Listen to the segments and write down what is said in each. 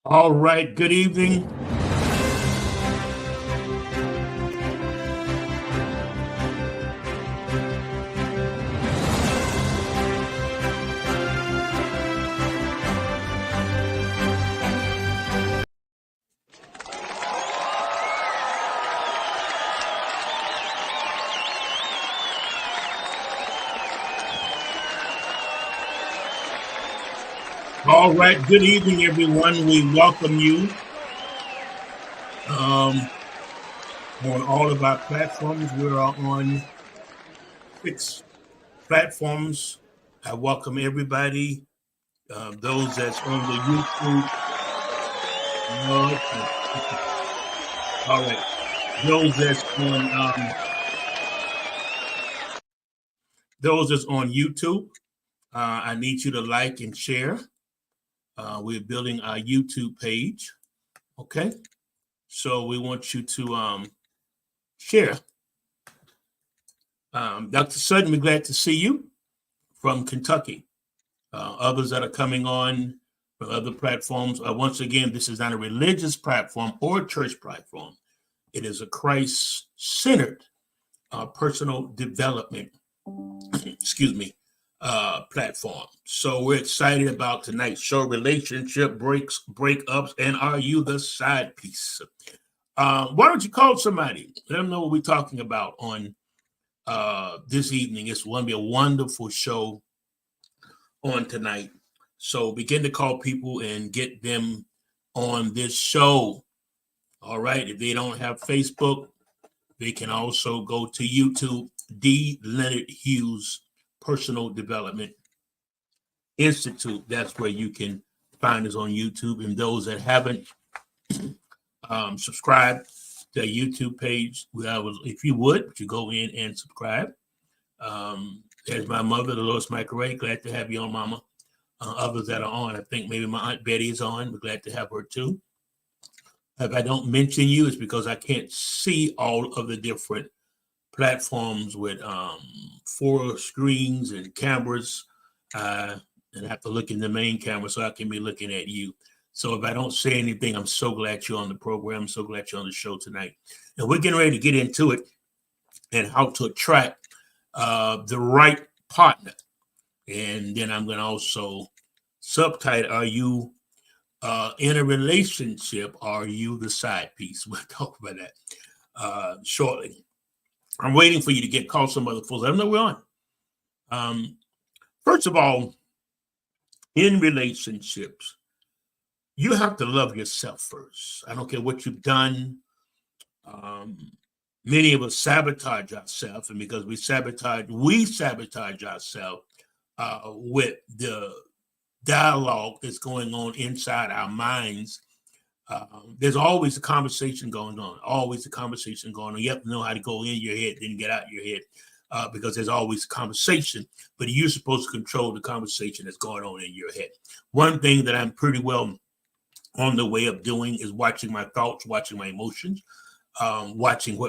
All right, good evening. All right, good evening, everyone. We welcome you on all of our platforms. We're on 6 platforms. I welcome everybody, those that's on the YouTube. All right, those that's on YouTube. I need you to like and share. We're building our YouTube page. Okay, so we want you to share. Dr. Sutton, we're glad to see you from Kentucky. Others that are coming on from other platforms. Once again, this is not a religious platform or a church platform. It is a Christ-centered personal development, platform. So we're excited about tonight's show, relationship breakups, and are you the side piece? Why don't you call somebody? Let them know what we're talking about on this evening. It's going to be a wonderful show on tonight. So begin to call people and get them on this show. All right. If they don't have Facebook, they can also go to YouTube, D. Leonard Hughes Personal Development Institute. That's where you can find us on YouTube. And those that haven't subscribed to the YouTube page, if you would you go in and subscribe. There's my mother, Dolores McRae. Glad to have you on, Mama. Others that are on, I think maybe my Aunt Betty is on. We're glad to have her too. If I don't mention you, it's because I can't see all of the different platforms with 4 screens and cameras. And I have to look in the main camera so I can be looking at you. So if I don't say anything, I'm so glad you're on the program. I'm so glad you're on the show tonight. And we're getting ready to get into it and how to attract the right partner. And then I'm going to also subtitle, are you in a relationship? Are you the side piece? We'll talk about that shortly. I'm waiting for you to get called some other folks. I don't know we're on. First of all, in relationships, you have to love yourself first. I don't care what you've done. Many of us sabotage ourselves, and because we sabotage ourselves with the dialogue that's going on inside our minds. There's always a conversation going on. You have to know how to go in your head, then get out your head, because there's always a conversation. But you're supposed to control the conversation that's going on in your head. One thing that I'm pretty well on the way of doing is watching my thoughts, watching my emotions, watching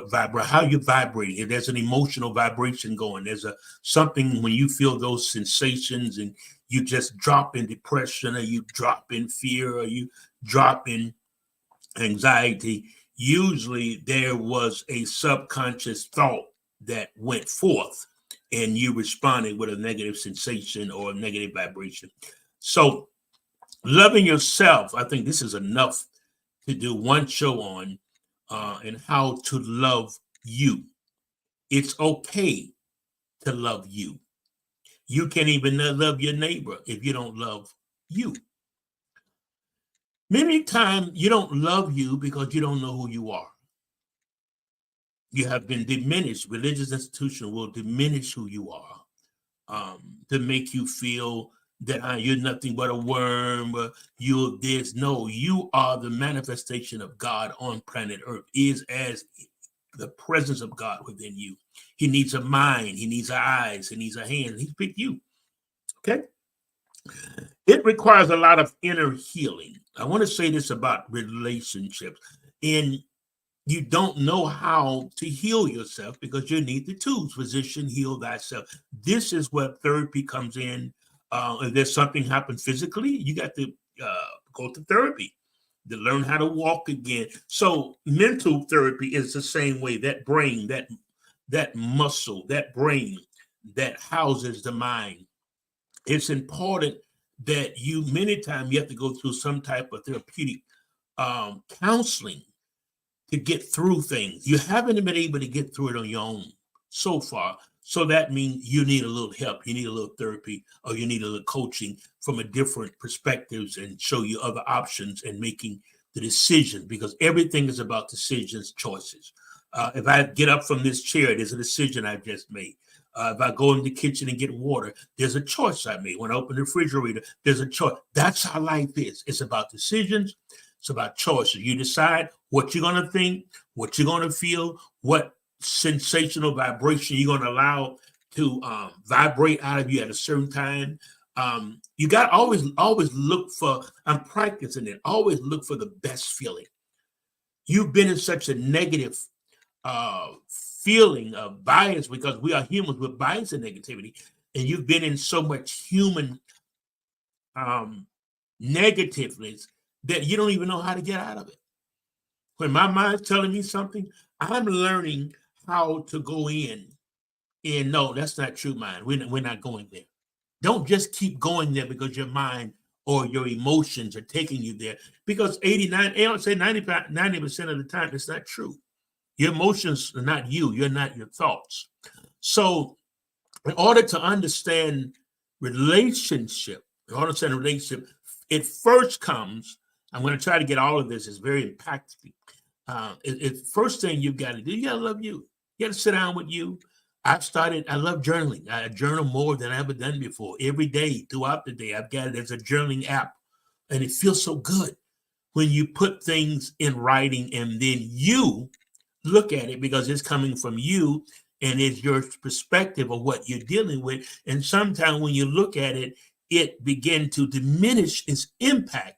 how you're vibrating. If there's an emotional vibration going, there's something when you feel those sensations and you just drop in depression, or you drop in fear, or you drop in anxiety. Usually there was a subconscious thought that went forth and you responded with a negative sensation or a negative vibration. So loving yourself, I think this is enough to do one show on and how to love you. It's okay to love you. You can't even love your neighbor if you don't love you. Many times you don't love you because you don't know who you are. You have been diminished. Religious institution will diminish who you are to make you feel that you're nothing but a worm, you're this. No, you are the manifestation of God on planet Earth, is as the presence of God within you. He needs a mind, he needs eyes, he needs a hand. He picked you. Okay. It requires a lot of inner healing. I want to say this about relationships. And you don't know how to heal yourself because you need the tools. Physician, heal thyself. This is where therapy comes in. If there's something happen physically, you got to go to therapy. to learn how to walk again. So mental therapy is the same way. That brain, that muscle, that brain that houses the mind. It's important that you many times you have to go through some type of therapeutic counseling to get through things. You haven't been able to get through it on your own so far. So that means you need a little help. You need a little therapy, or you need a little coaching from a different perspectives and show you other options and making the decision, because everything is about decisions, choices. If I get up from this chair, there's a decision I've just made. If I go in the kitchen and get water, there's a choice I made. When I open the refrigerator, there's a choice. That's how life is. It's about decisions. It's about choices. You decide what you're going to think, what you're going to feel, what sensational vibration you're going to allow to vibrate out of you at a certain time. You got to always look for, I'm practicing it, always look for the best feeling. You've been in such a negative feeling of bias, because we are humans with bias and negativity, and you've been in so much human negativeness that you don't even know how to get out of it. When my mind's telling me something, I'm learning how to go in and no, that's not true, mind. We're not going there. Don't just keep going there because your mind or your emotions are taking you there. Because 89, I don't say 90% of the time, it's not true. Your emotions are not you. You're not your thoughts. So in order to understand relationship, it first comes, I'm going to try to get all of this. It's very impactful. First thing you've got to do, you got to love you. You got to sit down with you. I love journaling. I journal more than I've ever done before. Every day, throughout the day, I've got it as a journaling app. And it feels so good when you put things in writing and then you look at it, because it's coming from you and it's your perspective of what you're dealing with. And sometimes when you look at it, it begins to diminish its impact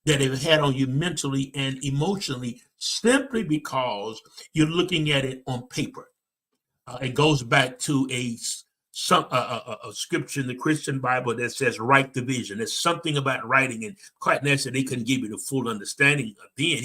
that it had on you mentally and emotionally, simply because you're looking at it on paper. It goes back to a scripture in the Christian Bible that says write the vision. There's something about writing, and quite necessarily they couldn't give you the full understanding. Then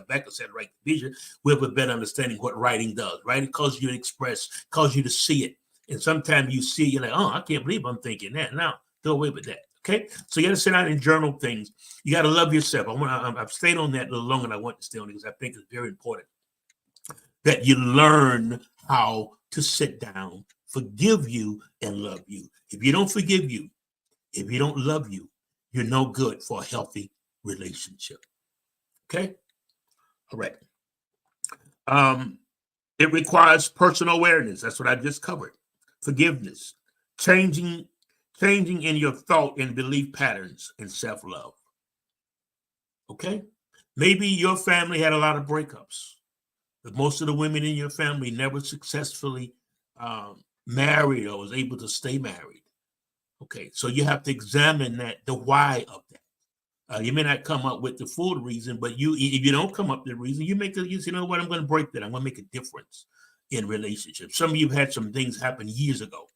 Becca said write the vision. We have a better understanding what writing does, right? It causes you to express, causes you to see it. And sometimes you see, you're like, oh, I can't believe I'm thinking that. Now, do away with that. Okay, so you got to sit down and journal things. You got to love yourself. I've stayed on that a little longer than I want to stay on it, because I think it's very important that you learn how to sit down, forgive you, and love you. If you don't forgive you, if you don't love you, you're no good for a healthy relationship. Okay, all right. It requires personal awareness. That's what I just covered. Forgiveness, changing in your thought and belief patterns, and self-love. Okay? Maybe your family had a lot of breakups, but most of the women in your family never successfully married or was able to stay married. Okay, so you have to examine the why of that. You may not come up with the full reason, but if you don't come up with the reason, you know what, I'm going to break that. I'm going to make a difference in relationships. Some of you have had some things happen years ago,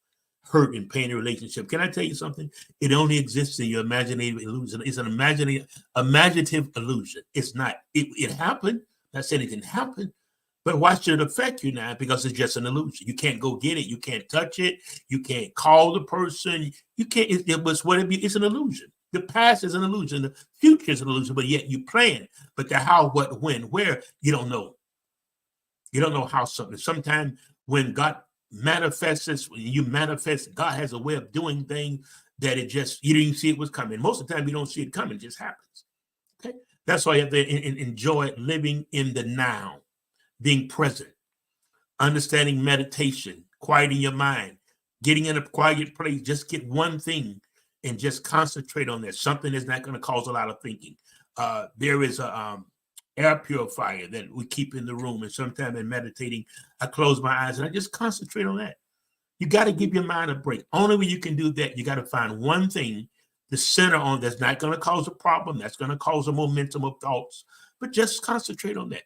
hurt and pain in relationship. Can I tell you something? It only exists in your imaginative illusion. It's an imaginative illusion. It's not. It happened. Not saying it didn't happen, but why should it affect you now? Because it's just an illusion. You can't go get it. You can't touch it. You can't call the person. You can't. It was whatever. It's an illusion. The past is an illusion. The future is an illusion. But yet you plan. But the how, what, when, where, you don't know. You don't know how something. Sometimes when God manifests, when you manifest, God has a way of doing things that you didn't even see it was coming. Most of the time you don't see it coming, it just happens. Okay, that's why you have to enjoy living in the now, being present, understanding meditation, quieting your mind, getting in a quiet place. Just get one thing and just concentrate on that. Something that's not going to cause a lot of thinking. There is a air purifier that we keep in the room, and sometimes in meditating, I close my eyes and I just concentrate on that. You got to give your mind a break. Only way you can do that, you got to find one thing to center on that's not going to cause a problem, that's going to cause a momentum of thoughts, but just concentrate on that.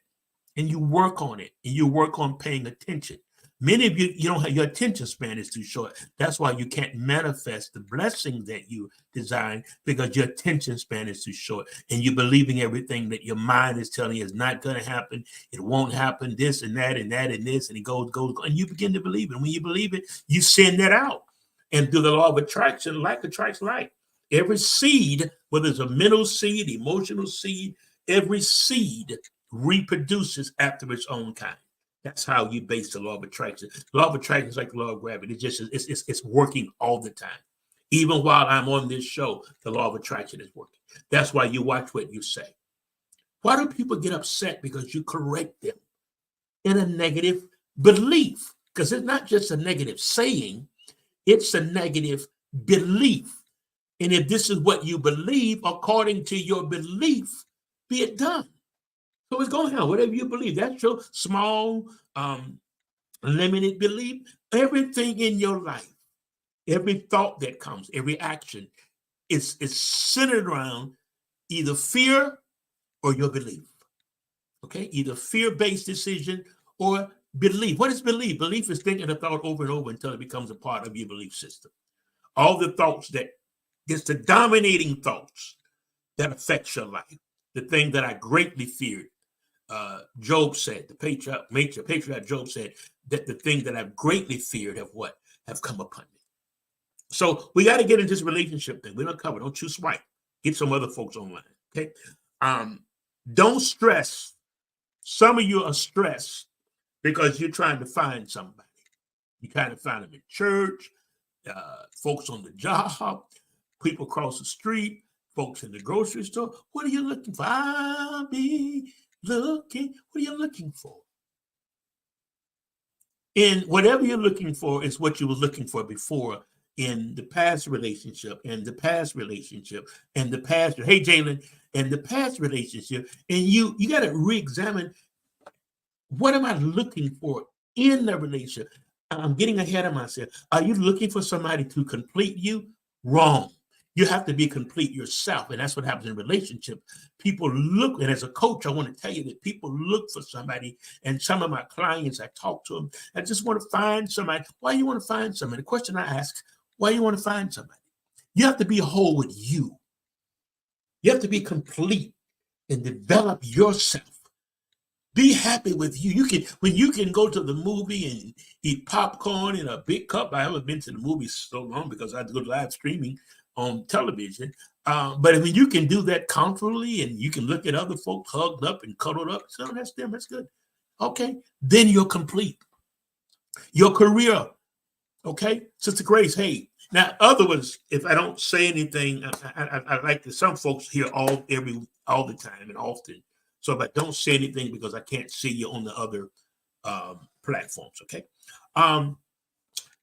And you work on it, and you work on paying attention. Many of you, you don't have, your attention span is too short. That's why you can't manifest the blessing that you design, because your attention span is too short, and you're believing everything that your mind is telling you is not going to happen. It won't happen. This and that and that and this, and it goes, and you begin to believe it. And when you believe it, you send that out, and through the law of attraction, like attracts like. Every seed, whether it's a mental seed, emotional seed, every seed reproduces after its own kind. That's how you base the law of attraction. The law of attraction is like the law of gravity. It's working all the time. Even while I'm on this show, the law of attraction is working. That's why you watch what you say. Why do people get upset? Because you correct them in a negative belief. Because it's not just a negative saying, it's a negative belief. And if this is what you believe, according to your belief, be it done. So it's going to happen. Whatever you believe, that's your small, limited belief. Everything in your life, every thought that comes, every action is centered around either fear or your belief. Okay, either fear-based decision or belief. What is belief? Belief is thinking a thought over and over until it becomes a part of your belief system. All the thoughts that, it's the dominating thoughts that affects your life. The thing that I greatly feared, Job said, the patriarch Job said, that the thing that I've greatly feared have come upon me. So we got to get into this relationship thing. We don't cover. Don't choose swipe. Get some other folks online. Okay. Don't stress. Some of you are stressed because you're trying to find somebody. You kind of find them in church, folks on the job, people across the street, folks in the grocery store. What are you looking for? I'll be looking. What are you looking for? And whatever you're looking for is what you were looking for before in the past relationship, and the past relationship, and the past. Hey, Jalen, and the past relationship. And you got to re-examine, what am I looking for in the relationship? I'm getting ahead of myself. Are you looking for somebody to complete you? Wrong. You have to be complete yourself. And that's what happens in relationship. People look, and as a coach, I want to tell you that people look for somebody. And some of my clients, I talk to them, I just want to find somebody. Why do you want to find somebody? The question I ask, why do you want to find somebody? You have to be whole with you. You have to be complete and develop yourself. Be happy with you. When you can go to the movie and eat popcorn in a big cup. I haven't been to the movies so long because I go live streaming on television. But when you can do that comfortably, and you can look at other folks hugged up and cuddled up, so that's them. That's good. Okay, then you're complete. Your career. Okay, Sister Grace. Hey, now others, if I don't say anything, I like that some folks hear all the time and often. So if I don't say anything because I can't see you on the other platforms, okay?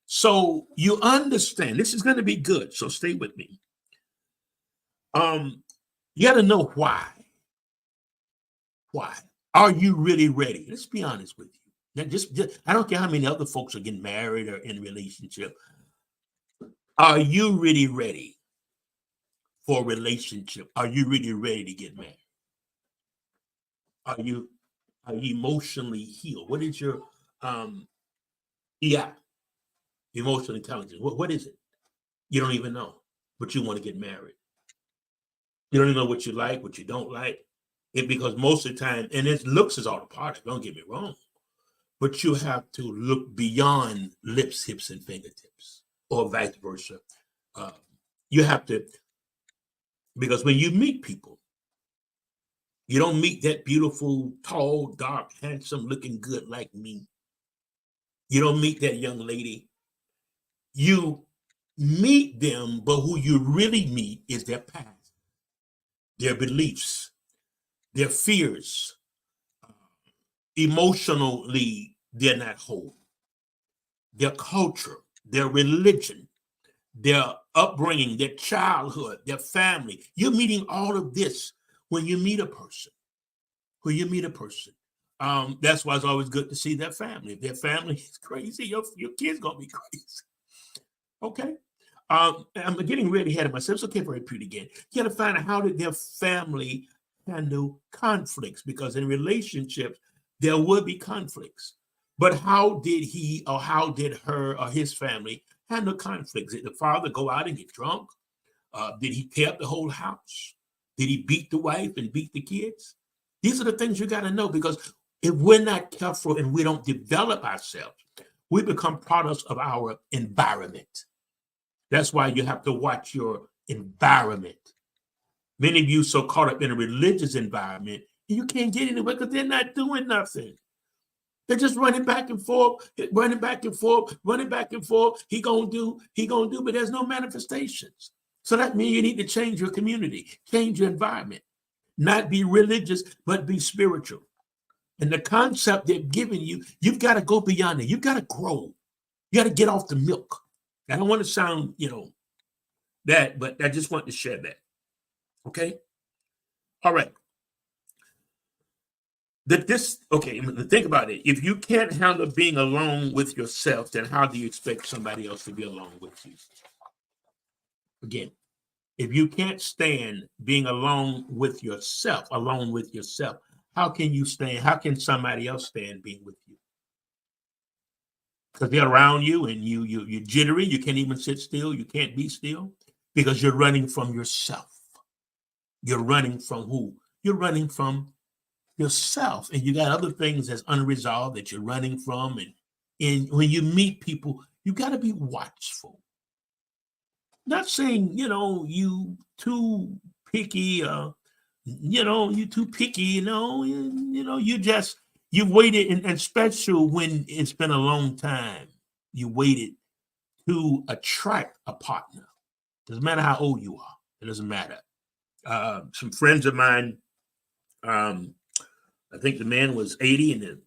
So you understand, this is going to be good, so stay with me. You got to know why. Why? Are you really ready? Let's be honest with you. Now, just I don't care how many other folks are getting married or in a relationship. Are you really ready for a relationship? Are you really ready to get married? Are you emotionally healed? What is your emotional intelligence? What is it? You don't even know, but you want to get married. You don't even know what you like, what you don't like. Because most of the time, and it looks is all a part of it, don't get me wrong, but you have to look beyond lips, hips, and fingertips, or vice versa. You have to, because when you meet people, you don't meet that beautiful, tall, dark, handsome, looking good like me. You don't meet that young lady. You meet them, but who you really meet is their past, their beliefs, their fears. Emotionally, they're not whole. Their culture, their religion, their upbringing, their childhood, their family. You're meeting all of this when you meet a person. That's why it's always good to see their family. If their family is crazy, your kid's gonna be crazy. Okay. I'm getting really ahead of myself. It's okay if I repeat again. You got to find out, how did their family handle conflicts? Because in relationships, there will be conflicts. But how did he or how did her or his family handle conflicts? Did the father go out and get drunk? Did he tear up the whole house? Did he beat the wife and beat the kids? These are the things you got to know, because if we're not careful and we don't develop ourselves, we become products of our environment. That's why you have to watch your environment. Many of you so caught up in a religious environment, you can't get anywhere because they're not doing nothing. They're just running back and forth, running back and forth, running back and forth. He gonna do, but there's no manifestations. So that means you need to change your community, change your environment, not be religious, but be spiritual. And the concept they've given you, you've got to go beyond it. You've got to grow. You got to get off the milk. I don't want to sound, that, but I just want to share that. Okay? All right. Think about it. If you can't handle being alone with yourself, then how do you expect somebody else to be alone with you? Again, if you can't stand being alone with yourself, how can somebody else stand being with you? Because they're around you and you're jittery, you can't even sit still, you can't be still, because you're running from yourself. You're running from who? You're running from yourself, and you got other things that's unresolved that you're running from. And when you meet people, you got to be watchful. Not saying you too picky, you too picky, you waited, and special when it's been a long time, you waited to attract a partner. Doesn't matter how old you are, it doesn't matter. Some friends of mine, I think the man was 80 and the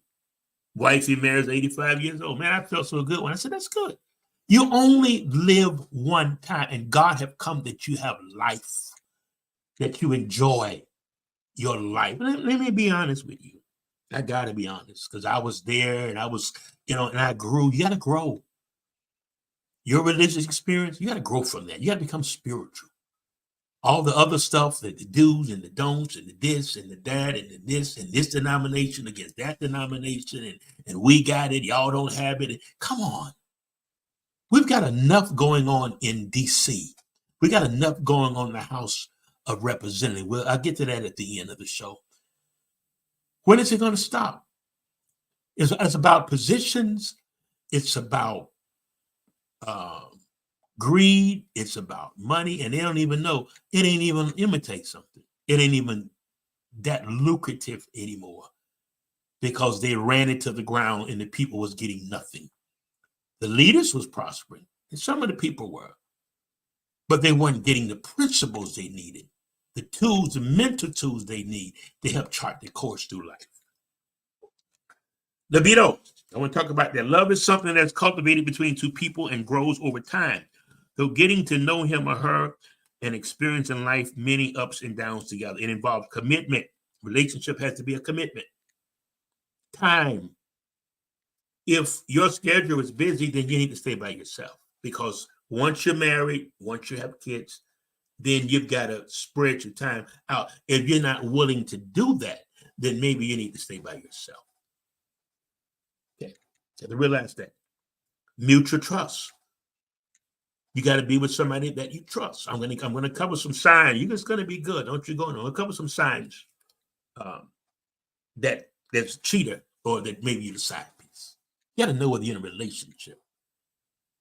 wife he married is 85 years old. Man, I felt so good when I said, that's good. You only live one time, and God have come that you have life, that you enjoy your life. Let me be honest with you. I got to be honest, because I was there and I was, and I grew. You got to grow. Your religious experience, you got to grow from that. You got to become spiritual. All the other stuff, the do's and the don'ts and the this and the that and the this and this denomination against that denomination, and we got it, y'all don't have it. Come on. We've got enough going on in D.C. We got enough going on in the House of Representatives. Well, I'll get to that at the end of the show. When is it going to stop? It's about positions. It's about greed. It's about money, and they don't even know. It ain't even imitate something. It ain't even that lucrative anymore, because they ran it to the ground and the people was getting nothing. The leaders was prospering, and some of the people were, but they weren't getting the principles they needed, the tools, the mental tools they need to help chart their course through life. Libido. I want to talk about that. Love is something that's cultivated between two people and grows over time. So getting to know him or her and experiencing life many ups and downs together. It involves commitment. Relationship has to be a commitment. Time. If your schedule is busy, then you need to stay by yourself, because once you're married, once you have kids, then you've got to spread your time out. If you're not willing to do that, then maybe you need to stay by yourself. Okay, you have to realize that. Mutual trust. You got to be with somebody that you trust. I'm going to cover some signs. You're just going to be good. Don't you go on. I'm going to cover some signs that there's a cheater, or that maybe you're the side piece. You got to know whether you're in a relationship.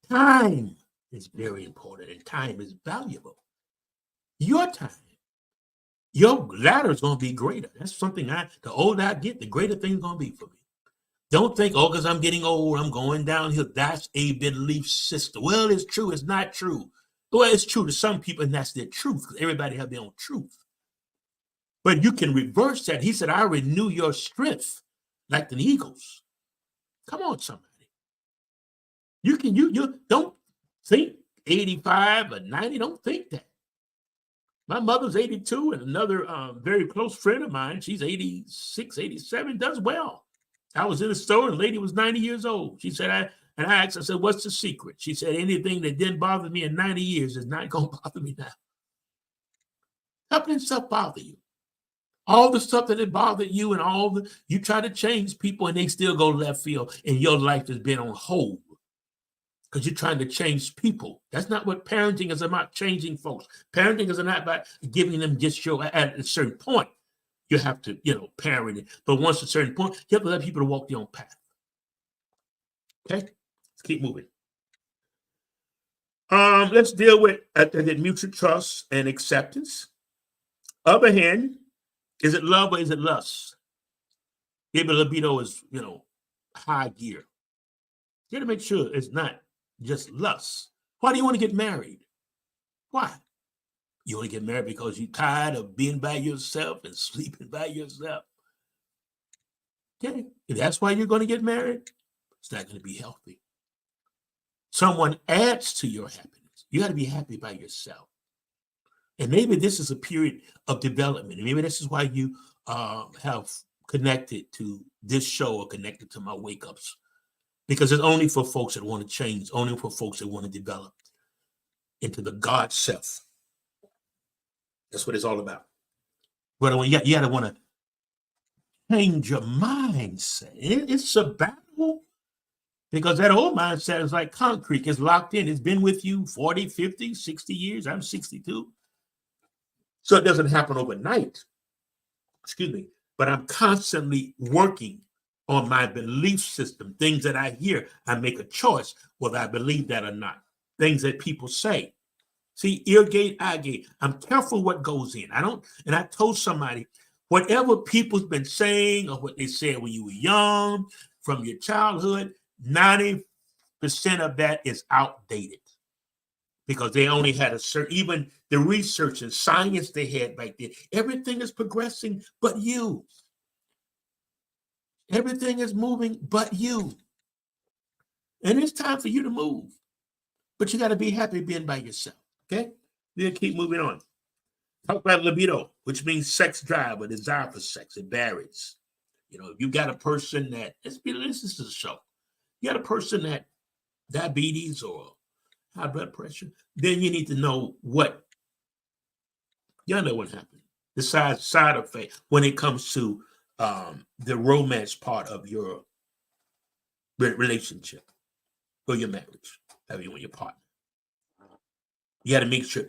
Time is very important, and time is valuable. Your time, your ladder is going to be greater. That's something the older I get, the greater things going to be for me. Don't think, because I'm getting old, I'm going downhill. That's a belief system. Well, it's true. It's not true. Well, it's true to some people, and that's their truth, because everybody have their own truth. But you can reverse that. He said, I renew your strength like the eagles. Come on, somebody. You don't think 85 or 90. Don't think that. My mother's 82, and another very close friend of mine, she's 86, 87, does well. I was in the store, and the lady was 90 years old. She said, I asked, I said, what's the secret? She said, anything that didn't bother me in 90 years is not going to bother me now. How can stuff bother you? All the stuff that bothered you and you try to change people and they still go left field and your life has been on hold because you're trying to change people. That's not what parenting is about, changing folks. Parenting is not about giving them just your, at a certain point. You have to, parent it. But once a certain point, you have to let people to walk their own path. Okay? Let's keep moving. Let's deal with mutual trust and acceptance. Other hand, is it love or is it lust? Maybe libido is, high gear. You got to make sure it's not just lust. Why do you want to get married? Why? You want to get married because you're tired of being by yourself and sleeping by yourself. Okay, if that's why you're going to get married, it's not going to be healthy. Someone adds to your happiness. You got to be happy by yourself. And maybe this is a period of development. And maybe this is why you have connected to this show or connected to my wake-ups. Because it's only for folks that want to change, only for folks that want to develop into the God self. That's what it's all about. But you got to want to change your mindset. It's a battle. Because that old mindset is like concrete. It's locked in. It's been with you 40, 50, 60 years. I'm 62. So it doesn't happen overnight. Excuse me. But I'm constantly working on my belief system. Things that I hear, I make a choice whether I believe that or not. Things that people say. See, ear gate, eye gate. I'm careful what goes in. I told somebody, whatever people's been saying or what they said when you were young, from your childhood, 90% of that is outdated because they only had a certain, even the research and science they had back then, everything is progressing but you. Everything is moving but you. And it's time for you to move. But you got to be happy being by yourself, okay? Then keep moving on. Talk about libido, which means sex drive or desire for sex. It varies. If you got a person that, this is a show. You got a person that diabetes or high blood pressure, then you need to know what happened. The side effect when it comes to the romance part of your relationship or your marriage, have you and your partner. You got to make sure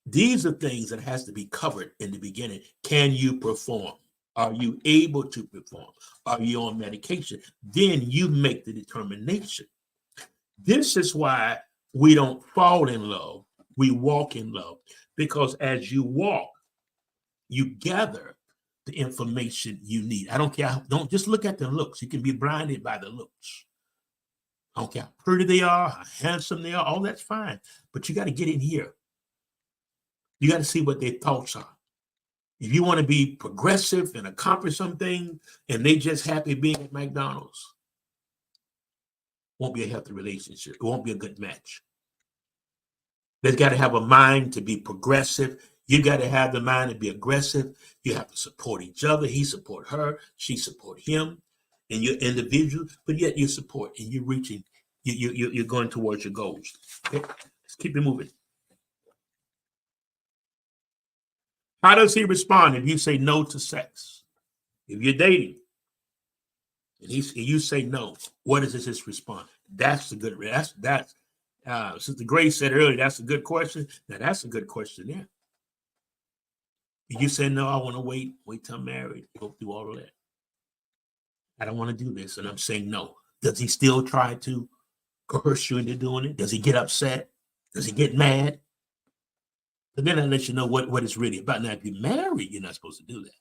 these are things that has to be covered in the beginning. Can you perform? Are you able to perform? Are you on medication? Then you make the determination. This is why we don't fall in love. We walk in love. Because as you walk, you gather the information you need. I don't care. Don't just look at the looks. You can be blinded by the looks. I don't care how pretty they are, how handsome they are. All that's fine. But you got to get in here. You got to see what their thoughts are. If you want to be progressive and accomplish something and they just happy being at McDonald's, won't be a healthy relationship. It won't be a good match. They've got to have a mind to be progressive. You got to have the mind to be aggressive. You have to support each other. He support her. She support him. And you're individual, but yet you support and you're reaching. You're going towards your goals. Okay? Let's keep it moving. How does he respond if you say no to sex? If you're dating and you say no, what is his response? That's the good. That's Sister Grace said earlier. That's a good question. Now that's a good question. Yeah. If you say no, I want to wait till I'm married, go through all of that. I don't want to do this, and I'm saying no. Does he still try to coerce you into doing it? Does he get upset? Does he get mad? But then I let you know what it's really about. Now, if you're married, you're not supposed to do that.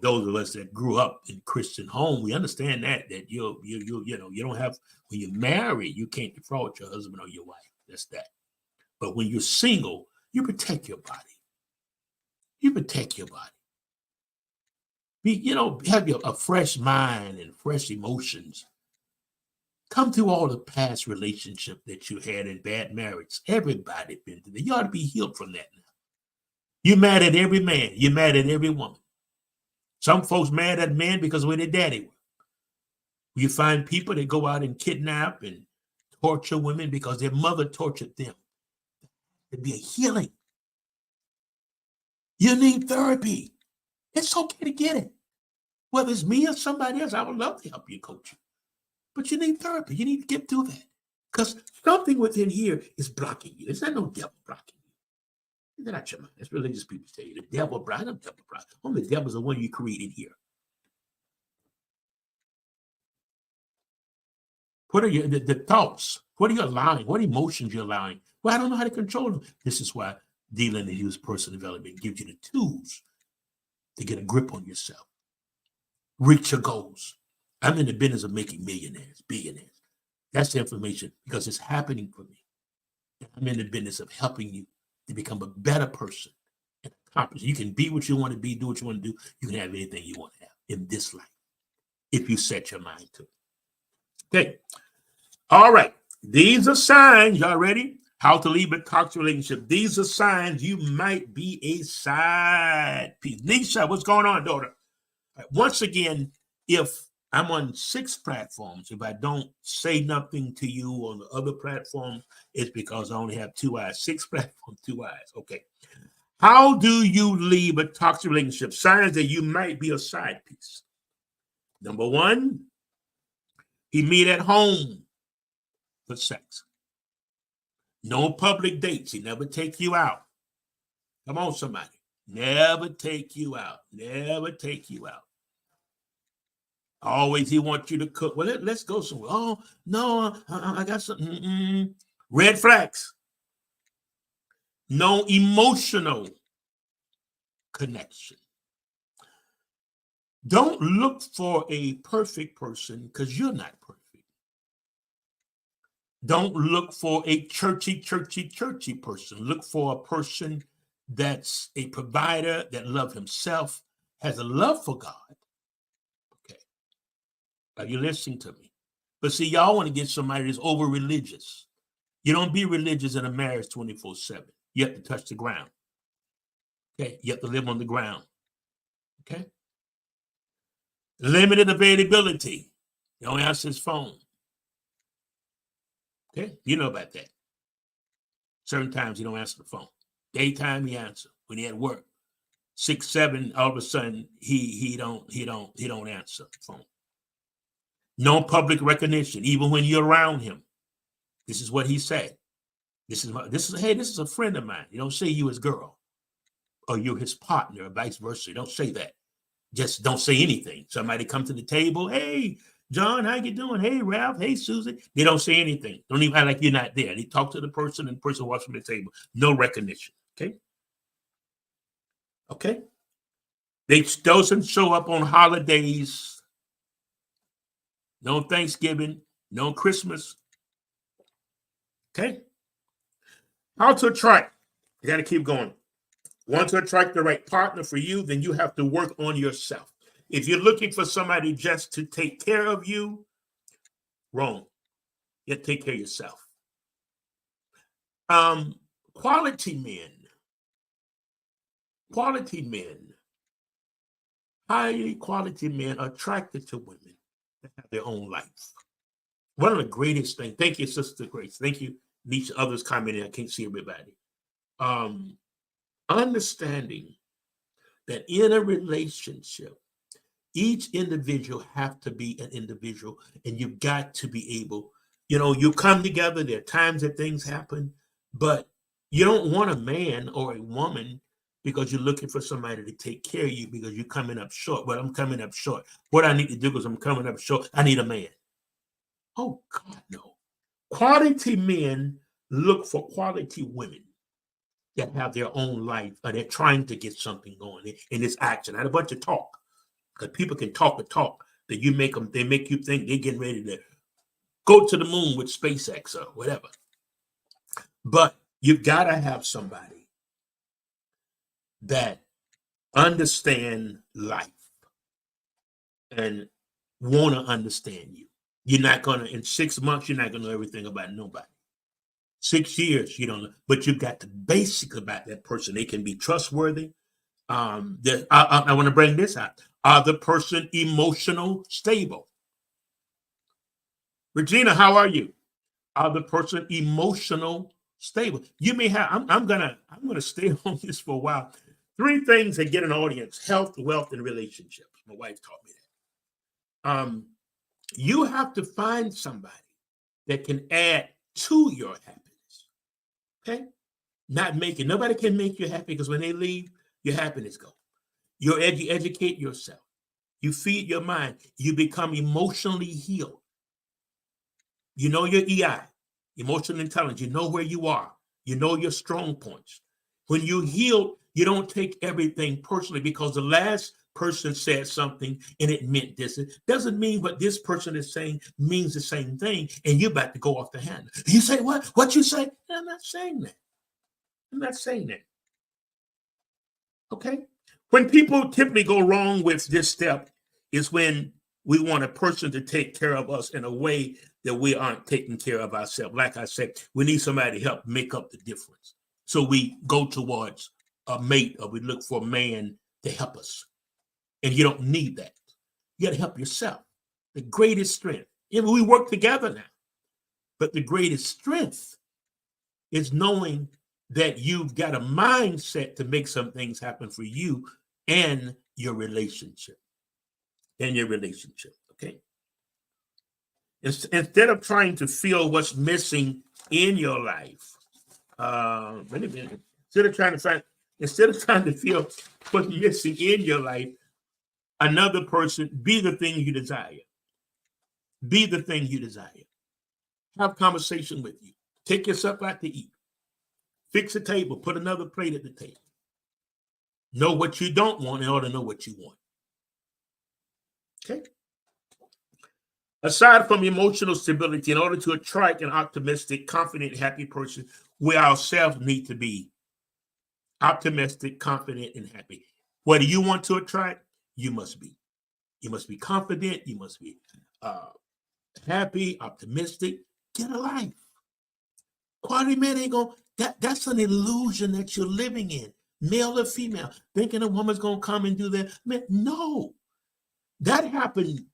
Those of us that grew up in Christian home, we understand that you don't have, when you're married, you can't defraud your husband or your wife. That's that. But when you're single, you protect your body. You protect your body. Have a fresh mind and fresh emotions. Come through all the past relationship that you had in bad marriage. Everybody been through that. You ought to be healed from that now. You're mad at every man. You're mad at every woman. Some folks mad at men because of where their daddy were. You find people that go out and kidnap and torture women because their mother tortured them. It'd be a healing. You need therapy. It's okay to get it. Whether it's me or somebody else, I would love to help you, coach you. But you need therapy. You need to get through that. Because something within here is blocking you. It's not no devil blocking you. It's not your mind. That's religious people tell you. The devil blocking. The devil blocking. Only the devil's the one you created here. What are your the thoughts? What are you allowing? What emotions you're allowing? Well, I don't know how to control them. This is why dealing in Hughes personal development gives you the tools to get a grip on yourself. Reach your goals. I'm in the business of making millionaires, billionaires. That's the information because it's happening for me. I'm in the business of helping you to become a better person and accomplish. You can be what you want to be, do what you want to do. You can have anything you want to have in this life if you set your mind to it. Okay. All right. These are signs. Y'all ready? How to leave a toxic relationship. These are signs you might be a side piece. Nisha, what's going on, daughter? Right. Once again, if I'm on 6 platforms, if I don't say nothing to you on the other platforms, it's because I only have 2 eyes. 6 platforms, 2 eyes. Okay. How do you leave a toxic relationship? Signs that you might be a side piece. Number 1, he meet at home for sex. No public dates. He never take you out. Come on, somebody. Never take you out. Never take you out. Always he wants you to cook. Well, let's go somewhere. Oh, no, I got something. Red flags. No emotional connection. Don't look for a perfect person because you're not perfect. Don't look for a churchy person. Look for a person that's a provider, that loves himself, has a love for God. Okay. Are you listening to me? But see, y'all want to get somebody that's over religious. You don't be religious in a marriage 24/7. You have to touch the ground. Okay. You have to live on the ground. Okay. Limited availability. You don't answer his phone. Okay. You know about that. Certain times he don't answer the phone. Daytime he answer. When he at work. 6, 7, all of a sudden he don't answer the phone. No public recognition, even when you're around him. This is what he said. This is a friend of mine. You don't say you his girl or you're his partner or vice versa. You don't say that. Just don't say anything. Somebody come to the table. Hey, John, how you doing? Hey, Ralph. Hey, Susan. They don't say anything. Don't even act like you're not there. They talk to the person and the person walks from the table. No recognition. Okay. Okay. They doesn't show up on holidays. No Thanksgiving. No Christmas. Okay. How to attract? You got to keep going. Want to attract the right partner for you, then you have to work on yourself. If you're looking for somebody just to take care of you, wrong. You have to take care of yourself. Quality men, highly quality men are attracted to women that have their own life. One of the greatest things, thank you, Sister Grace. Thank you, Nisha. Others commenting. I can't see everybody. Understanding that in a relationship, each individual have to be an individual, and you've got to be able, you come together. There are times that things happen, but you don't want a man or a woman because you're looking for somebody to take care of you because you're coming up short. Well, I'm coming up short. What I need to do because I'm coming up short, I need a man. Oh, God, no. Quality men look for quality women that have their own life, or they're trying to get something going in this action. Not a bunch of talk, because people can talk the talk that they make you think they're getting ready to go to the moon with SpaceX or whatever. But you've got to have somebody that understand life and want to understand you. You're not going to, in 6 months, you're not going to know everything about nobody. 6 years, you don't know, but you've got the basic about that person. They can be trustworthy. I want to bring this out. Are the person emotional stable? Regina, how are you? Are the person emotional stable? You may have. I'm gonna stay on this for a while. Three things that get an audience: health, wealth, and relationships. My wife taught me that. You have to find somebody that can add to your happiness. Okay? Not make it. Nobody can make you happy because when they leave, your happiness goes. You educate yourself. You feed your mind. You become emotionally healed. You know your EI, emotional intelligence. You know where you are. You know your strong points. When you heal, you don't take everything personally because the last person said something and it meant this. It doesn't mean what this person is saying means the same thing, and you're about to go off the handle. You say, what? What you say? I'm not saying that. I'm not saying that. Okay? When people typically go wrong with this step is when we want a person to take care of us in a way that we aren't taking care of ourselves. Like I said, we need somebody to help make up the difference. So we go towards a mate or we look for a man to help us. And you don't need that. You got to help yourself. The greatest strength. We work together now. But the greatest strength is knowing that you've got a mindset to make some things happen for you and your relationship. Okay? Instead of trying to feel what's missing in your life, instead of trying to feel what's missing in your life, another person, be the thing you desire. Be the thing you desire. Have conversation with you. Take yourself out to eat. Fix a table. Put another plate at the table. Know what you don't want in order to know what you want. Okay? Aside from emotional stability, in order to attract an optimistic, confident, happy person, we ourselves need to be optimistic, confident, and happy. What do you want to attract? You must be. You must be confident. You must be happy, optimistic. Get a life. Quality man ain't going to, that's an illusion that you're living in, male or female, thinking a woman's going to come and do that. Man, no. That happened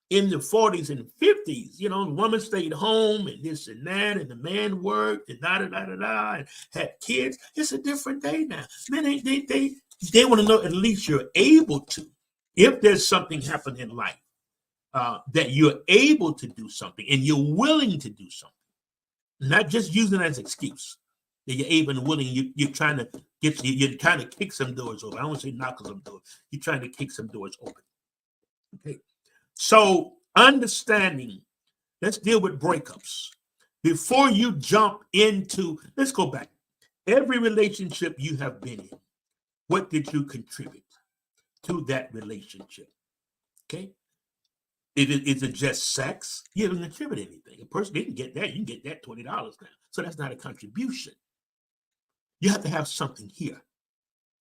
in the 40s and 50s. The woman stayed home and this and that, and the man worked and and had kids. It's a different day now. Man, they want to know at least you're able to. If there's something happening in life, that you're able to do something and you're willing to do something, not just using it as an excuse. That you're able and willing. You're trying to kick some doors open. I don't want to say knock some doors. You're trying to kick some doors open. Okay. So understanding, let's deal with breakups. Before you jump into, let's go back. Every relationship you have been in, what did you contribute to that relationship? Okay. Is it just sex? You haven't contributed anything. A person didn't get that. You can get that $20 now. So that's not a contribution. You have to have something here.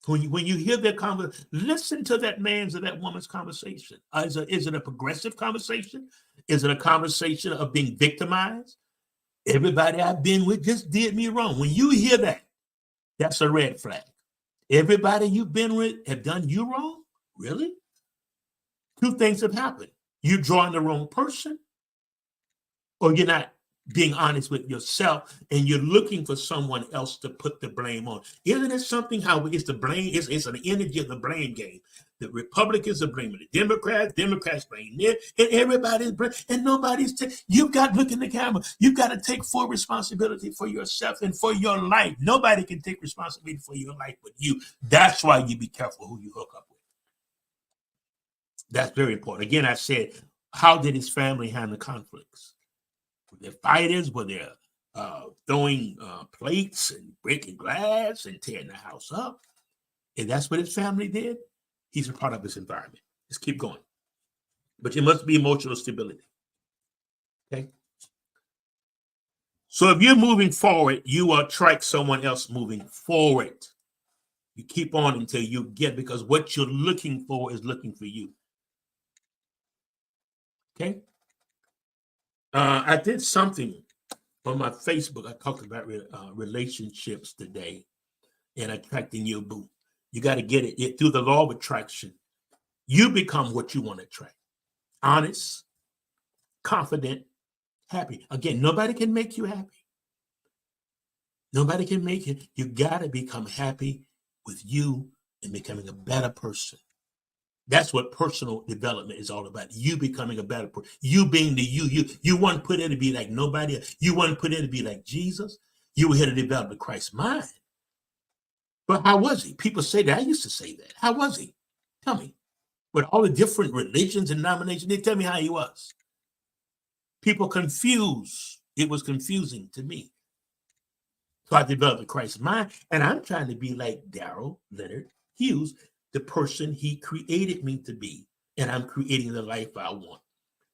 When you hear their conversation, listen to that man's or that woman's conversation. Is it a progressive conversation? Is it a conversation of being victimized? Everybody I've been with just did me wrong. When you hear that, that's a red flag. Everybody you've been with have done you wrong? Really? Two things have happened. You're drawing the wrong person, or you're not being honest with yourself, and you're looking for someone else to put the blame on. Isn't it something how it's the blame? It's an energy of the blame game. The Republicans are blaming the Democrats blame it, and everybody's blaming, and nobody's. You've got to look in the camera. You've got to take full responsibility for yourself and for your life. Nobody can take responsibility for your life but you. That's why you be careful who you hook up with. That's very important. Again, I said, how did his family handle conflicts? Were there fighters? Were there throwing plates and breaking glass and tearing the house up? And that's what his family did. He's a part of his environment. Let's keep going. But it must be emotional stability. Okay? So if you're moving forward, you will attract someone else moving forward. You keep on until you get, because what you're looking for is looking for you. Okay? I did something on my Facebook. I talked about relationships today and attracting your boo. You got to get it through the law of attraction. You become what you want to attract. Honest, confident, happy. Again, nobody can make you happy. Nobody can make it. You got to become happy with you and becoming a better person. That's what personal development is all about. You becoming a better person. You being the you. You weren't put in to be like nobody else. You weren't put in to be like Jesus. You were here to develop the Christ mind. But how was he? People say that. I used to say that. How was he? Tell me. With all the different religions and denominations, they tell me how he was. People confuse. It was confusing to me. So I developed the Christ mind, and I'm trying to be like Daryl Leonard Hughes, the person he created me to be. And I'm creating the life I want.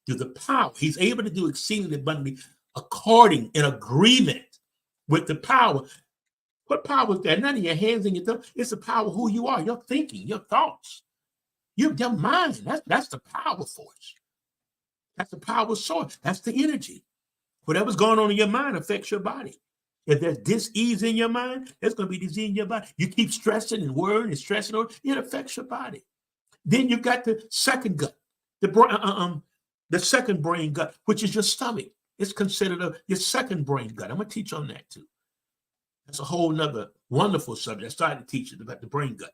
Through the power, he's able to do exceedingly abundantly according in agreement with the power. What power is that? None of your hands in your thumb. It's the power of who you are, your thinking, your thoughts, your mind. That's the power force. That's the power source. That's the energy. Whatever's going on in your mind affects your body. If there's dis-ease in your mind, there's going to be disease in your body. You keep stressing and worrying and stressing, it affects your body. Then you've got the second gut, the second brain gut, which is your stomach. It's considered your second brain gut. I'm going to teach on that too. That's a whole nother wonderful subject. I started to teach it about the brain gut.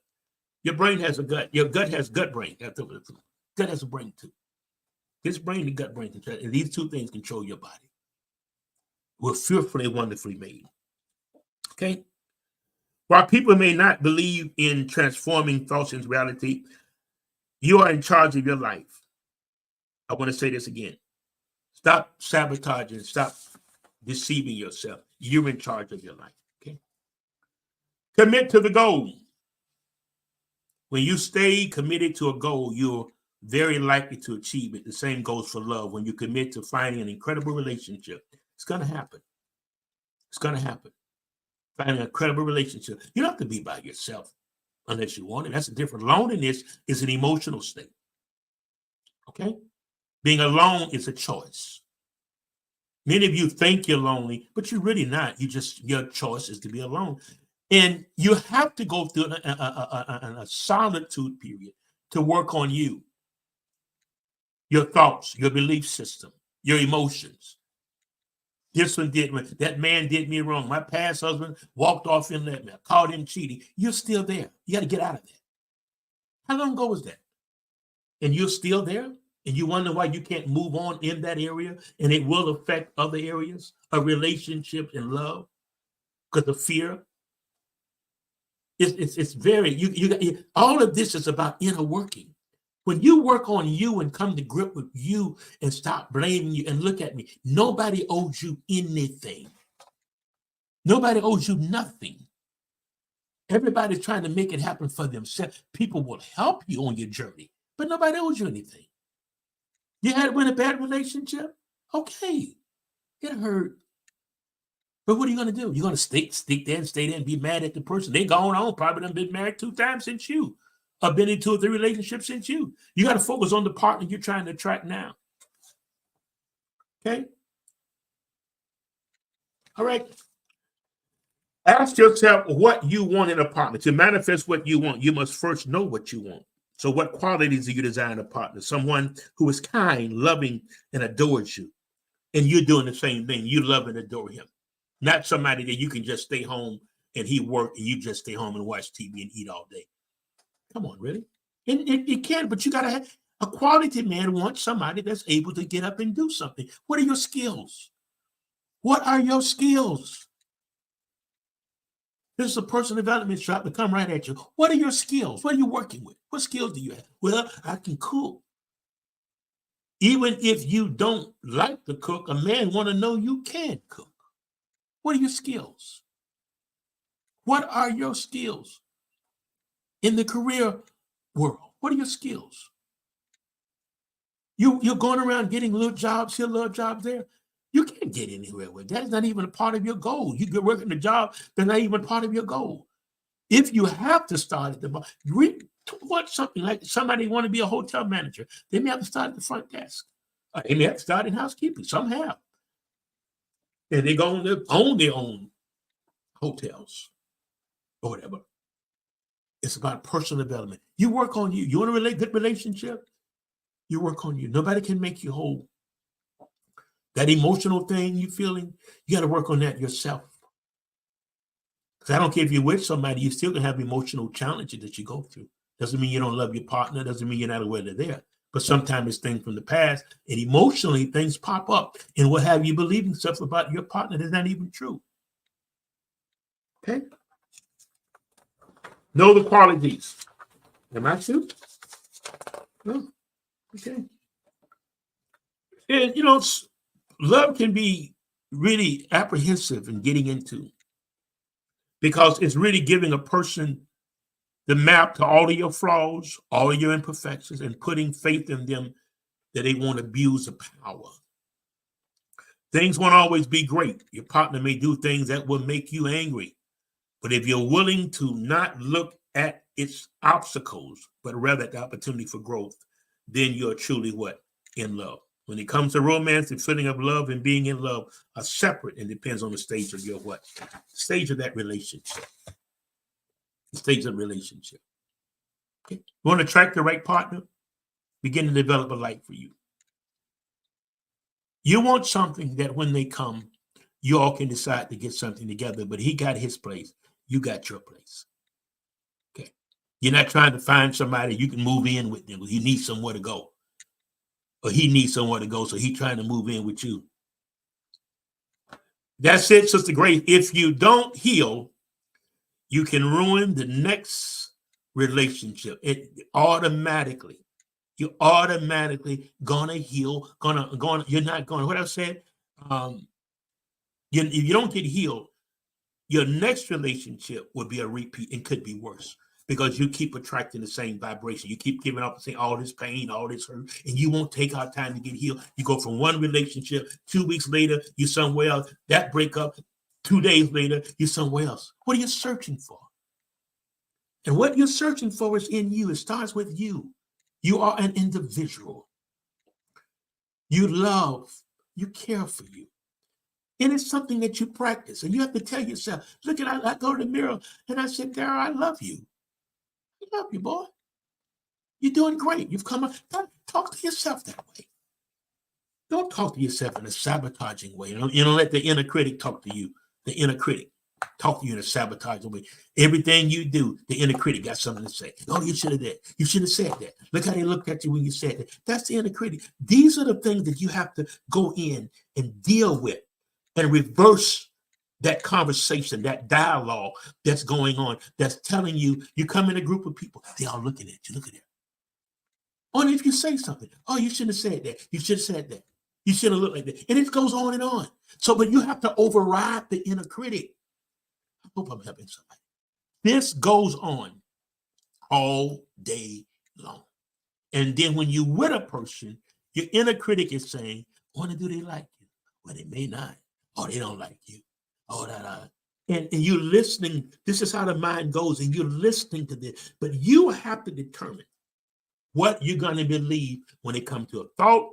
Your brain has a gut. Your gut has gut brain. Gut has a brain too. This brain and gut brain control, and these two things control your body. We're fearfully and wonderfully made. Okay? While people may not believe in transforming thoughts into reality, you are in charge of your life. I want to say this again. Stop sabotaging. Stop deceiving yourself. You're in charge of your life. Okay? Commit to the goal. When you stay committed to a goal, you're very likely to achieve it. The same goes for love. When you commit to finding an incredible relationship, it's going to happen. It's going to happen. Finding an incredible relationship. You don't have to be by yourself unless you want it. That's a different. Loneliness is an emotional state. Okay? Being alone is a choice. Many of you think you're lonely, but you're really not. Your choice is to be alone. And you have to go through a solitude period to work on you. Your thoughts, your belief system, your emotions. This one did me. That man did me wrong. My past husband walked off and left me. I caught him cheating. You're still there. You got to get out of that. How long ago was that? And you're still there? And you wonder why you can't move on in that area, and it will affect other areas of relationships and love because of fear. It's very, all of this is about inner working. When you work on you and come to grip with you and stop blaming you, and look at me, nobody owes you anything. Nobody owes you nothing. Everybody's trying to make it happen for themselves. People will help you on your journey, but nobody owes you anything. You had in a bad relationship? Okay, it hurt. But what are you going to do? You're going to stick there and stay there and be mad at the person. They gone on, probably done been married 2 times since you. I've been in 2 or 3 relationships since you. You got to focus on the partner you're trying to attract now. Okay? All right. Ask yourself what you want in a partner. To manifest what you want, you must first know what you want. So what qualities do you desire in a partner? Someone who is kind, loving, and adores you. And you're doing the same thing. You love and adore him. Not somebody that you can just stay home and he work and you just stay home and watch TV and eat all day. Come on, really? And it can, but you got to have a quality man wants somebody that's able to get up and do something. What are your skills? What are your skills? This is a personal development shop to come right at you. What are your skills? What are you working with? What skills do you have? Well, I can cook. Even if you don't like to cook, a man want to know you can cook. What are your skills? What are your skills? In the career world, what are your skills? You're going around getting little jobs here, little jobs there. You can't get anywhere with that. That's not even a part of your goal. You get working a job that's not even part of your goal. If you have to start at the bottom, want something like somebody want to be a hotel manager, they may have to start at the front desk. They may have to start in housekeeping. Some have. And they're going to own their own hotels or whatever. It's about personal development. You work on you. You want a good relationship? You work on you. Nobody can make you whole. That emotional thing you're feeling, you got to work on that yourself. Because I don't care if you're with somebody, you still can have emotional challenges that you go through. Doesn't mean you don't love your partner. Doesn't mean you're not aware they're there. But sometimes it's things from the past, and emotionally things pop up and will have you believing stuff about your partner that's not even true. Okay? Know the qualities. Am I true? No. Okay. And, love can be really apprehensive in getting into, because it's really giving a person the map to all of your flaws, all of your imperfections, and putting faith in them that they won't abuse the power. Things won't always be great. Your partner may do things that will make you angry. But if you're willing to not look at its obstacles, but rather at the opportunity for growth, then you're truly what? In love. When it comes to romance, the feeling of love and being in love are separate, and depends on the stage of your what? Stage of that relationship. The stage of the relationship. Okay. You want to attract the right partner? Begin to develop a life for you. You want something that when they come, you all can decide to get something together, but he got his place. You got your place. Okay. You're not trying to find somebody you can move in with them. He needs somewhere to go. Or he needs somewhere to go, so he's trying to move in with you. That's it, Sister Grace. If you don't heal, you can ruin the next relationship. It automatically. You're automatically gonna heal. You're not gonna. What I said. If you don't get healed, your next relationship will be a repeat and could be worse, because you keep attracting the same vibration. You keep giving up and saying all this pain, all this hurt, and you won't take our time to get healed. You go from one relationship, 2 weeks later, you're somewhere else. That breakup, 2 days later, you're somewhere else. What are you searching for? And what you're searching for is in you. It starts with you. You are an individual. You love, you care for you. And it's something that you practice. And you have to tell yourself, look at, I go to the mirror and I said, Darryl, I love you. I love you, boy. You're doing great. You've come up. Talk to yourself that way. Don't talk to yourself in a sabotaging way. You don't let the inner critic talk to you. The inner critic talk to you in a sabotaging way. Everything you do, the inner critic got something to say. Oh, you should have that. You should have said that. Look how they looked at you when you said that. That's the inner critic. These are the things that you have to go in and deal with and reverse that conversation, that dialogue that's going on, that's telling you, you come in a group of people, they all looking at you. Look at that. Only if you say something. Oh, you shouldn't have said that. You should have said that. You shouldn't have looked like that. And it goes on and on. So, but you have to override the inner critic. I hope I'm helping somebody. This goes on all day long. And then when you with a person, your inner critic is saying, "Oh, do they like you? Well, they may not. Oh, they don't like you. Oh, that. And you're listening. This is how the mind goes, and you're listening to this. But you have to determine what you're going to believe when it comes to a thought,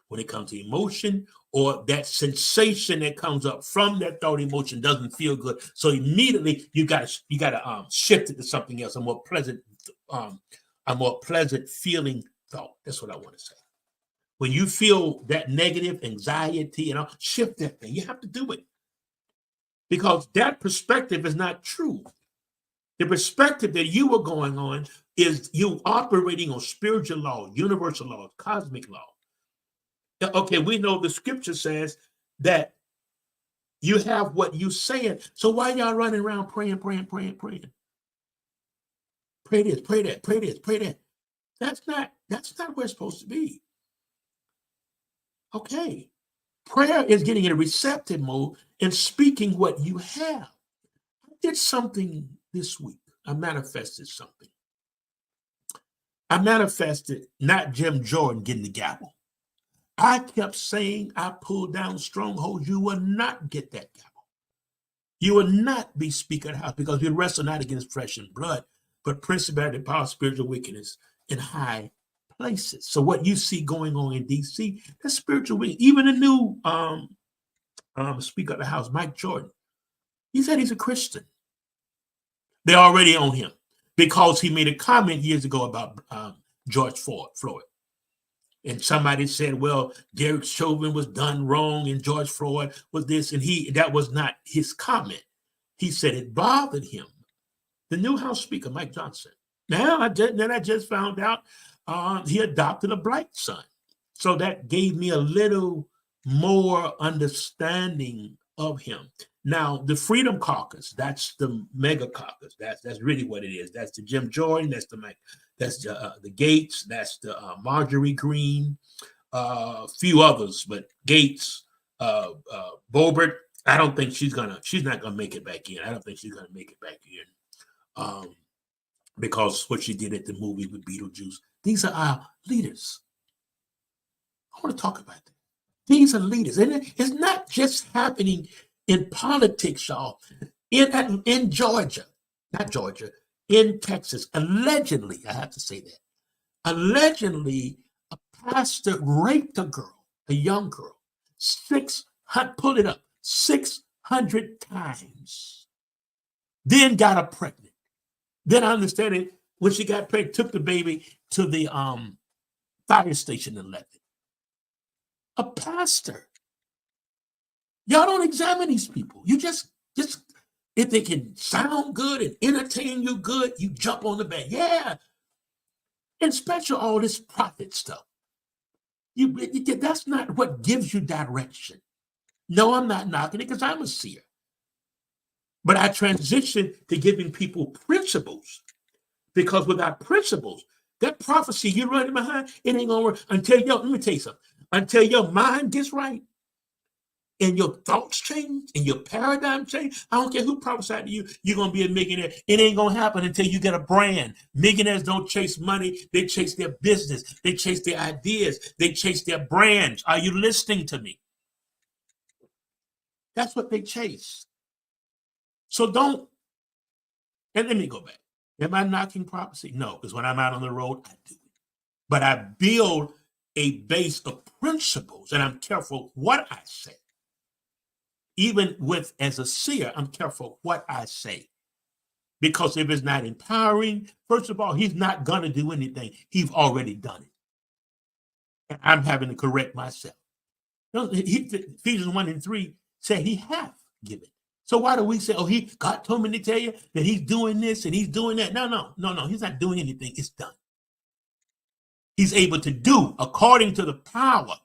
when it comes to emotion, or that sensation that comes up from that thought, emotion doesn't feel good. So immediately you got to shift it to something else, a more pleasant feeling thought. That's what I want to say. When you feel that negative anxiety, shift that thing. You have to do it, because that perspective is not true. The perspective that you are going on is you operating on spiritual law, universal law, cosmic law. Okay, we know the scripture says that you have what you saying. So why y'all running around praying? Pray this, pray that, pray this, pray that. That's not where it's supposed to be. Okay. Prayer is getting in a receptive mode and speaking what you have. I did something this week. I manifested something. I manifested not Jim Jordan getting the gavel. I kept saying, I pulled down strongholds. You will not get that gavel. You will not be Speaker of the House, because we wrestle not against flesh and blood, but principality, power, spiritual wickedness in high places. So what you see going on in D.C., that's spiritual wickedness. Even the new Speaker of the House, Mike Jordan, he said he's a Christian. They're already on him because he made a comment years ago about George Floyd. And somebody said, well, Derek Chauvin was done wrong and George Floyd was this, and that was not his comment. he said it bothered him. The new House Speaker, Mike Johnson. Now, I just found out he adopted a black son. So that gave me a little more understanding of him. Now, the Freedom Caucus, that's the mega caucus. That's really what it is. That's the Jim Jordan, that's the Gates, that's the Marjorie Greene, a few others, but Gates, Boebert. I don't think she's not gonna make it back in. I don't think she's gonna make it back in. Because what she did at the movie with Beetlejuice. These are our leaders. I want to talk about that. These are leaders. And it's not just happening in politics, y'all. In Georgia, not Georgia, in Texas, allegedly, I have to say that, allegedly, a pastor raped a girl, a young girl, 600 times. Then got her pregnant. Then I understand it, when she got pregnant, took the baby to the fire station and left it. A pastor. Y'all don't examine these people. You just if they can sound good and entertain you good, you jump on the bed. Yeah. And especially all this prophet stuff. That's not what gives you direction. No, I'm not knocking it because I'm a seer. But I transitioned to giving people principles, because without principles, that prophecy you're running behind, it ain't gonna work let me tell you something, until your mind gets right and your thoughts change and your paradigm change. I don't care who prophesied to you, you're gonna be a millionaire. It ain't gonna happen until you get a brand. Millionaires don't chase money, they chase their business, they chase their ideas, they chase their brands. Are you listening to me? That's what they chase. So don't, and let me go back. Am I knocking prophecy? No, because when I'm out on the road, I do it. But I build a base of principles, and I'm careful what I say. Even as a seer, I'm careful what I say. Because if it's not empowering, first of all, he's not going to do anything. He's already done it. And I'm having to correct myself. Ephesians 1:3 said he hath given. So why do we say, God told me to tell you that he's doing this and he's doing that? No. He's not doing anything. It's done. He's able to do according to the power.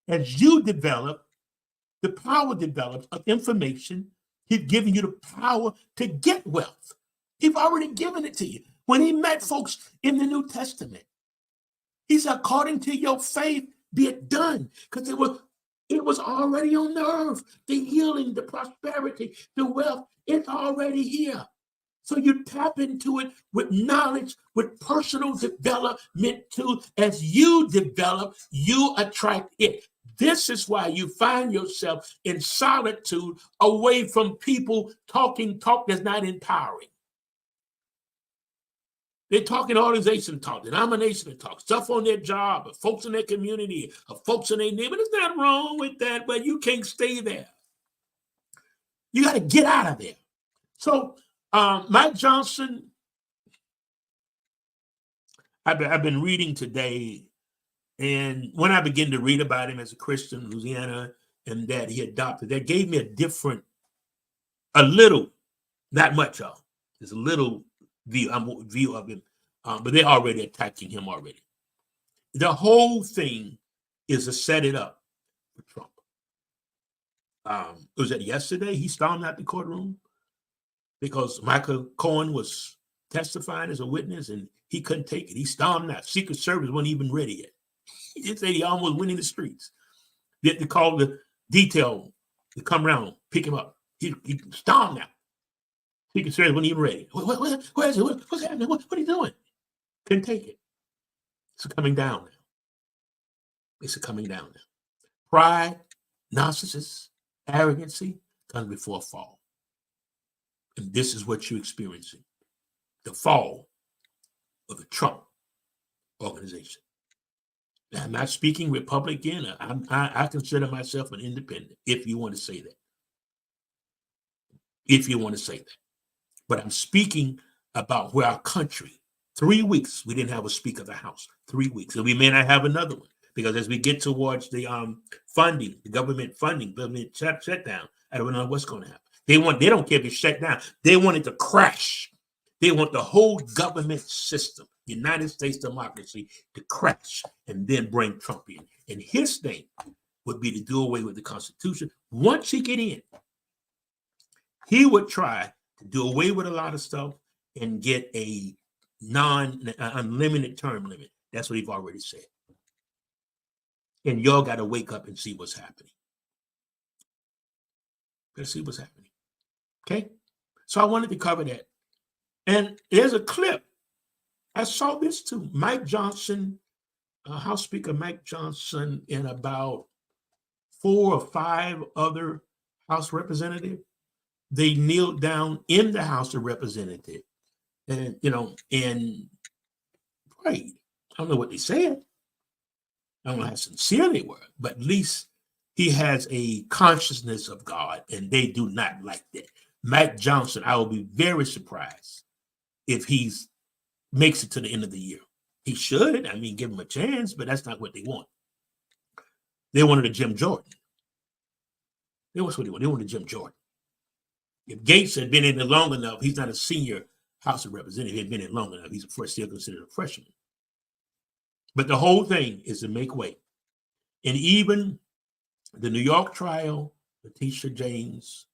As you develop, the power develops of information. He's giving you the power to get wealth. He's already given it to you. When he met folks in the New Testament, he said, according to your faith, be it done. Because it was already on the earth. The healing, the prosperity, the wealth, it's already here. So you tap into it with knowledge, with personal development too. As you develop, you attract it. This is why you find yourself in solitude, away from people talk that's not empowering. They're talking organization talk, denomination talk, stuff on their job, or folks in their community, or folks in their neighborhood. There's nothing wrong with that, but you can't stay there. You got to get out of there. So Mike Johnson, I've been reading today, and when I began to read about him as a Christian, Louisiana, and that he adopted, that gave me a little, not much of, just a little view of him, but they're already attacking him already. The whole thing is to set it up for Trump. Was that yesterday? He stormed out the courtroom because Michael Cohen was testifying as a witness and he couldn't take it. He stormed out. Secret Service wasn't even ready yet. He just said he almost went in the streets. They had to call the detail to come around, pick him up. He stormed out. Secret Service wasn't even ready. Where is it? What's happening? What are you doing? Couldn't take it. It's coming down now. It's coming down now. Pride, narcissism, arrogancy comes before a fall. And this is what you're experiencing. The fall of the Trump organization. Now, I'm not speaking Republican. I consider myself an independent, if you want to say that. If you want to say that. But I'm speaking about where our country, 3 weeks, we didn't have a Speaker of the House. 3 weeks. And we may not have another one. Because as we get towards the funding, the government funding, government shutdown, I don't know what's going to happen. They don't care if it's shut down. They want it to crash. They want the whole government system, United States democracy, to crash and then bring Trump in. And his thing would be to do away with the Constitution. Once he get in, he would try to do away with a lot of stuff and get a unlimited term limit. That's what he's already said. And y'all got to wake up and see what's happening. Got to see what's happening. Okay? So I wanted to cover that. And there's a clip. I saw this too. Mike Johnson, House Speaker Mike Johnson, and about 4 or 5 other House representatives, they kneeled down in the House of Representatives and, and prayed. I don't know what they said. I don't know how sincere they were, but at least he has a consciousness of God, and they do not like that. Mike Johnson, I will be very surprised if he makes it to the end of the year. He should. I mean, give him a chance, but that's not what they want. They wanted a Jim Jordan. That's what they want. They wanted Jim Jordan. If Gates had been in it long enough, he's not a senior House of Representatives. He had been in it long enough. He's still considered a freshman. But the whole thing is to make way. And even the New York trial, Letitia James,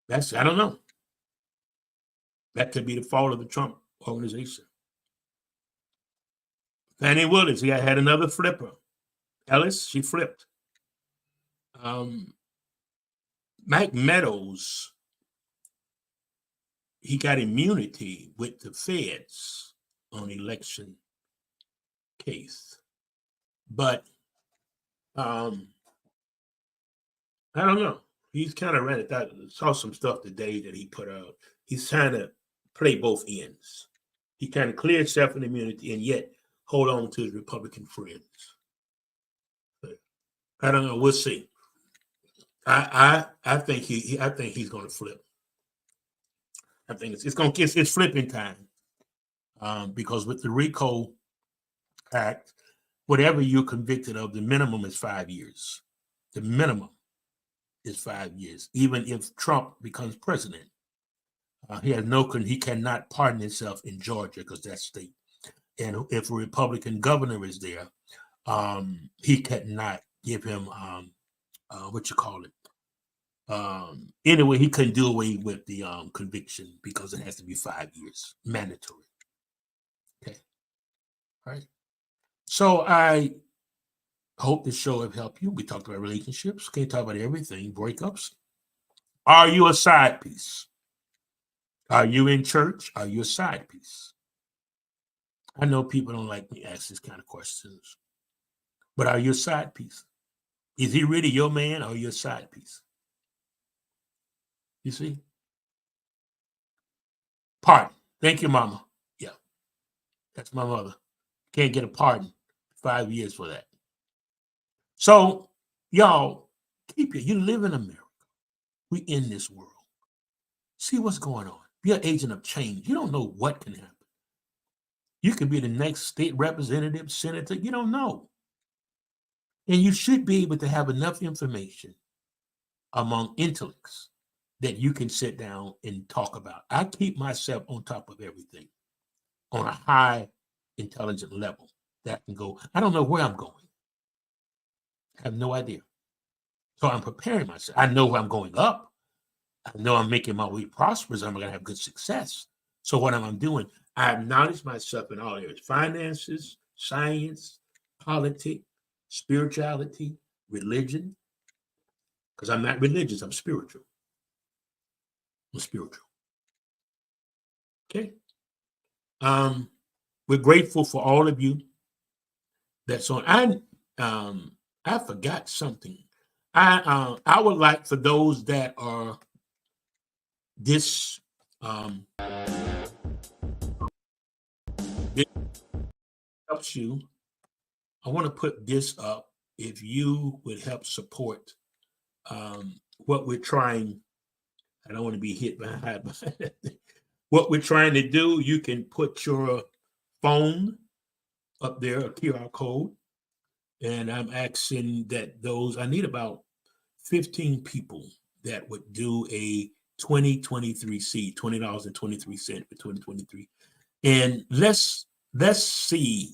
that's, I don't know. That could be the fault of the Trump organization. Fannie Willis, he had another flipper. Ellis, she flipped. Mike Meadows, he got immunity with the feds on election case. But I don't know. He's kind of ran it out. I saw some stuff today that he put out. He's trying to play both ends. He kind of cleared himself in immunity and yet hold on to his Republican friends. But I don't know. We'll see. I think he's going to flip. I think it's flipping time, because with the RICO Act, whatever you're convicted of, the minimum is 5 years. The minimum is 5 years. Even if Trump becomes president, he cannot pardon himself in Georgia because that's state. And if a Republican governor is there, he cannot give him anyway, he couldn't do away with the conviction because it has to be 5 years, mandatory. Okay. All right. So I hope this show have helped you. We talked about relationships. Can't talk about everything. Breakups. Are you a side piece? Are you in church? Are you a side piece? I know people don't like me ask this kind of questions, but are you a side piece? Is he really your man or are you a side piece? You see? Pardon. Thank you, Mama. Yeah. That's my mother. Can't get a pardon. 5 years for that. So, y'all, keep it. You live in America. We in this world. See what's going on. Be an agent of change. You don't know what can happen. You could be the next state representative, senator. You don't know. And you should be able to have enough information among intellects that you can sit down and talk about. I keep myself on top of everything on a high intelligent level that can go. I don't know where I'm going. I have no idea. So I'm preparing myself. I know where I'm going up. I know I'm making my way prosperous. I'm going to have good success. So what am I doing? I acknowledge myself in all areas: finances, science, politics, spirituality, religion. Because I'm not religious, I'm spiritual. I'm spiritual. Okay. We're grateful for all of you that's on. I forgot something. I would like for those that are this helps you. I want to put this up. If you would help support what we're trying, I don't want to be hit behind what we're trying to do. You can put your phone up there, a QR code, and I'm asking that I need about 15 people that would do a 2023 seed, $20.23 for 2023. And let's see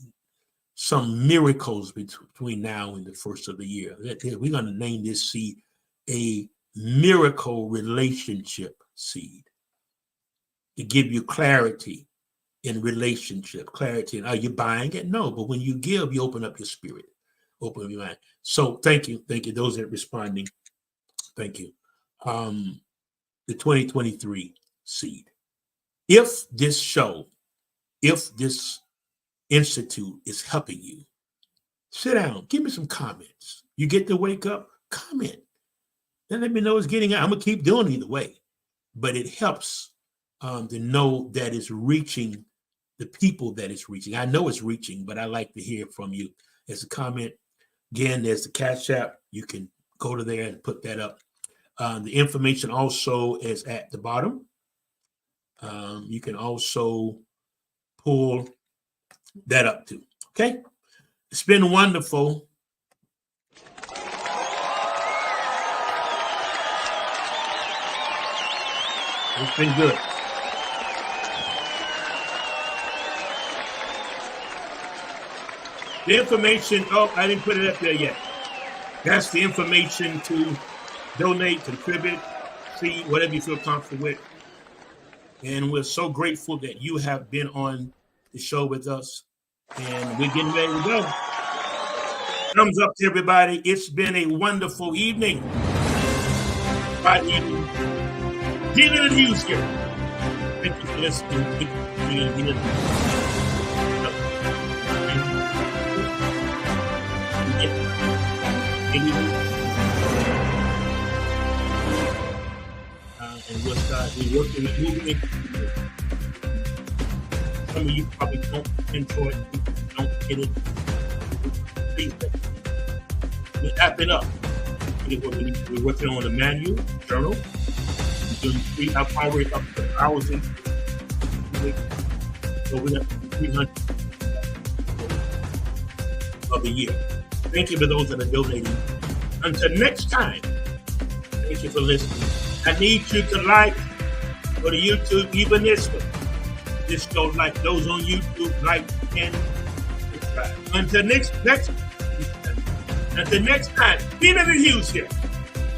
some miracles between now and the first of the year. We're going to name this seed a miracle relationship seed to give you clarity in relationship, clarity. And are you buying it? No, but when you give, you open up your spirit, open up your mind. So thank you. Those that are responding, thank you. The 2023 seed. If this institute is helping you, sit down, give me some comments. You get to wake up, comment. Then let me know it's getting out. I'm going to keep doing it either way. But it helps to know that it's reaching the people that it's reaching. I know it's reaching, but I like to hear from you. As a comment, again, there's the Cash App. You can go to there and put that up. The information also is at the bottom. You can also pull that up too. Okay? It's been wonderful. It's been good. The information, I didn't put it up there yet. That's the information to donate, contribute, see, whatever you feel comfortable with. And we're so grateful that you have been on the show with us. And we're getting ready to go. Thumbs up to everybody. It's been a wonderful evening. Friday evening. Dealing and Hughes here. Thank you for listening. And we'll start working with moving. Some of you probably don't enjoy it, don't get it. We're wrapping up. We're working on a manual, journal. We're doing 3 hours up to hours in. So we got 300 of the year. Thank you for those that are donating. Until next time, thank you for listening. I need you to like, go to YouTube, even this one. Just go like those on YouTube, like and subscribe. Until next time, Dealing and Hughes here.